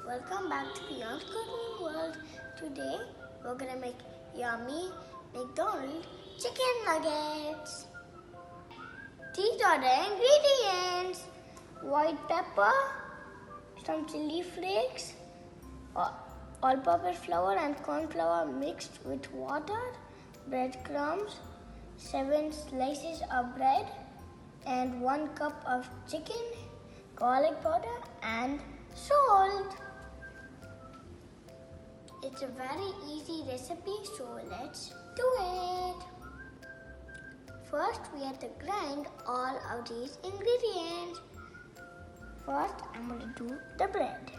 welcome back to Beyond Cooking World. Today we're gonna make yummy McDonald's chicken nuggets. These are the ingredients: white pepper, some chili flakes, all-purpose flour and corn flour mixed with water, breadcrumbs, 7 slices of bread, and 1 cup of chicken, garlic powder and salt. It's a very easy recipe, so let's do it. First, we have to grind all of these ingredients. First, I'm going to do the bread.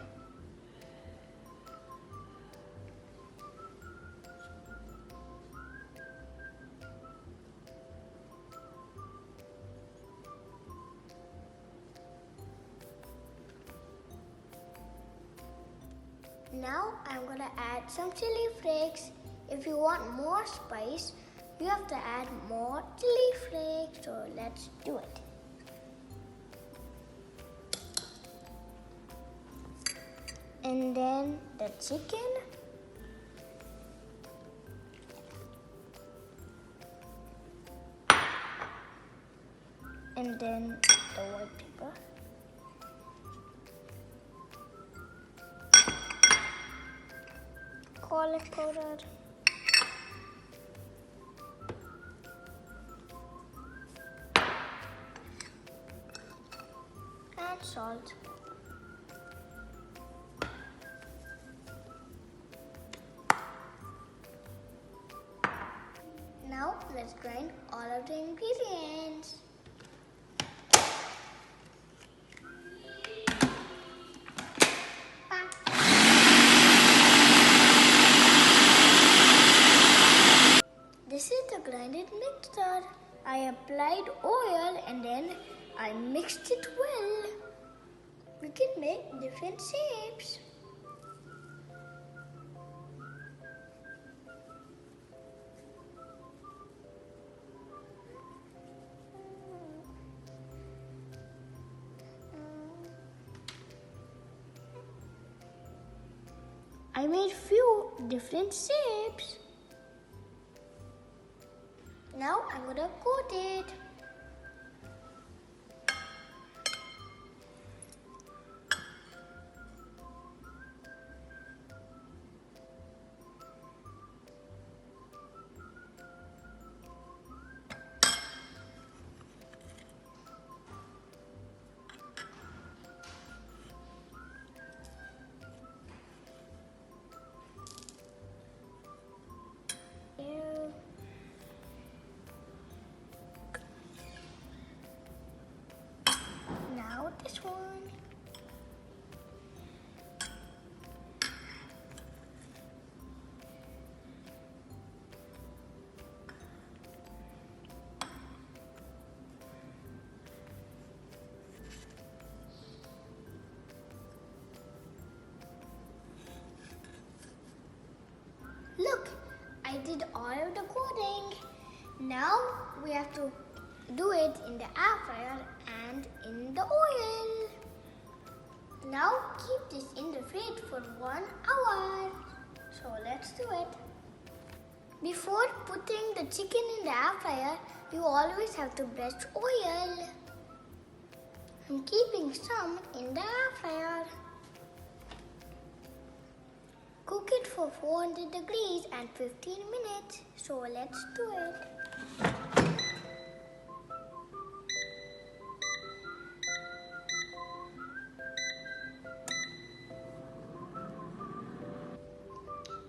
Now I'm going to add some chili flakes. If you want more spice, you have to add more chili flakes. So let's do it. And then the chicken. And then the white pepper. Garlic powder, and salt. Now let's grind all of the ingredients. This is the grinded mixture. I applied oil and then I mixed it well. We can make different shapes. I made few different shapes. Now I'm going to coat it. This one. Look, I did all of the coating. Now we have to do it in the air fryer and in the oil. Now keep this in the fridge for 1 hour. So let's do it. Before putting the chicken in the air fryer, you always have to brush oil. I'm keeping some in the air fryer. Cook it for 400 degrees and 15 minutes. So let's do it.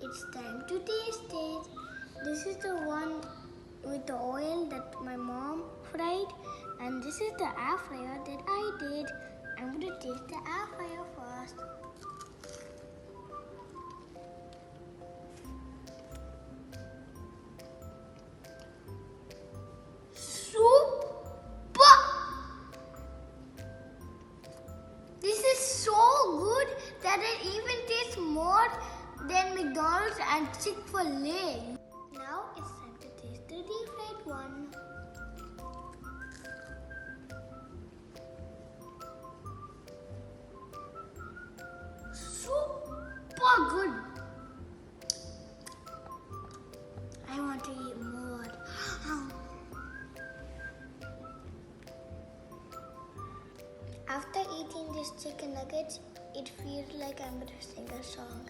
It's time to taste it. This is the one with the oil that my mom fried, and this is the air fryer that I did. I'm going to taste the air fryer first. Super! This is so good that it even tastes more than McDonald's and Chick-fil-A. Now it's time to taste the deep fried one. Super! so good. I want to eat more. After eating this chicken nuggets, it feels like I'm going to sing a song.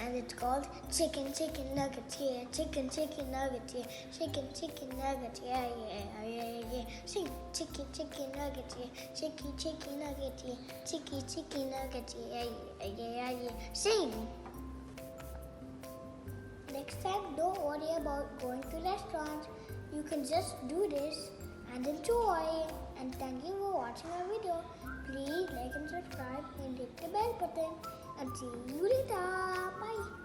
And it's called Chicken Nuggets, yeah. Chicken Nuggets, yeah. Chicken Nuggets, yeah, yeah, yeah, yeah. Sing Chicken Nuggets, yeah. Chicken Nuggets, yeah. Chicken Nuggets, yeah, yeah, yeah, yeah. Sing! Next time, don't worry about going to restaurants. You can just do this and enjoy. And thank you for watching our video. Please like and subscribe and hit the bell button. And see you later. Bye.